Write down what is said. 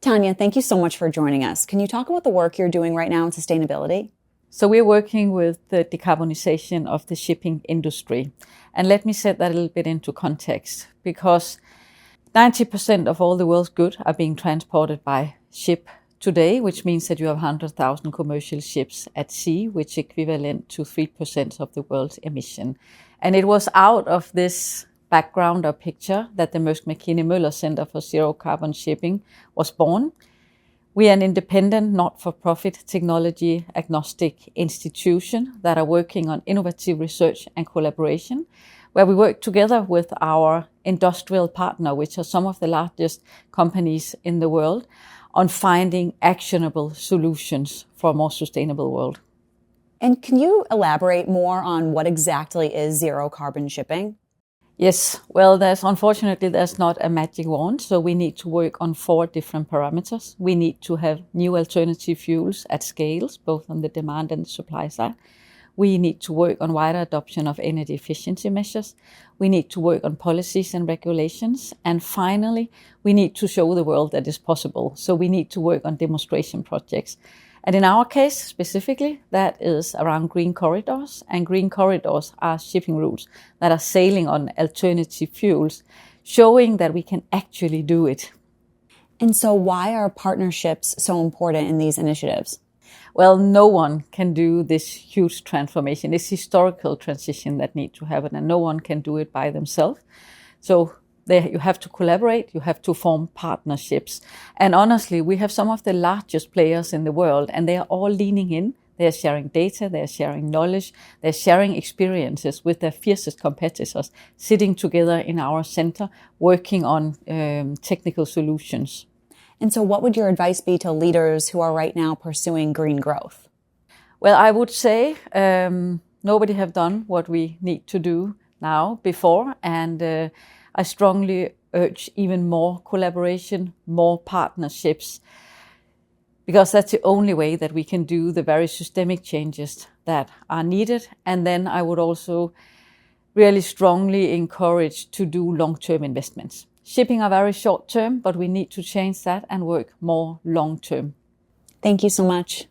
Tanja, thank you so much for joining us. Can you talk about the work you're doing right now in sustainability? So we're working with the decarbonization of the shipping industry. And let me set that a little bit into context, because 90% of all the world's goods are being transported by ship today, which means that you have 100,000 commercial ships at sea, which is equivalent to 3% of the world's emission. And it was out of this background or picture that the Mærsk Mc-Kinney Møller Center for Zero Carbon Shipping was born. We are an independent, not-for-profit, technology-agnostic institution that are working on innovative research and collaboration, where we work together with our industrial partner, which are some of the largest companies in the world, on finding actionable solutions for a more sustainable world. And can you elaborate more on what exactly is zero carbon shipping? Yes, well, unfortunately, there's not a magic wand, so we need to work on 4 different parameters. We need to have new alternative fuels at scales, both on the demand and the supply side. We need to work on wider adoption of energy efficiency measures. We need to work on policies and regulations. And finally, we need to show the world that it's possible. So we need to work on demonstration projects. And in our case specifically, that is around green corridors. And green corridors are shipping routes that are sailing on alternative fuels, showing that we can actually do it. And so why are partnerships so important in these initiatives? Well, no one can do this huge transformation, this historical transition that needs to happen, and no one can do it by themselves. So you have to collaborate, you have to form partnerships. And honestly, we have some of the largest players in the world, and they are all leaning in. They are sharing data, they are sharing knowledge, they're sharing experiences with their fiercest competitors, sitting together in our center, working on technical solutions. And so what would your advice be to leaders who are right now pursuing green growth? Well, I would say nobody have done what we need to do now before, and I strongly urge even more collaboration, more partnerships, because that's the only way that we can do the very systemic changes that are needed. And then I would also really strongly encourage to do long-term investments. Shipping are very short-term, but we need to change that and work more long-term. Thank you so much.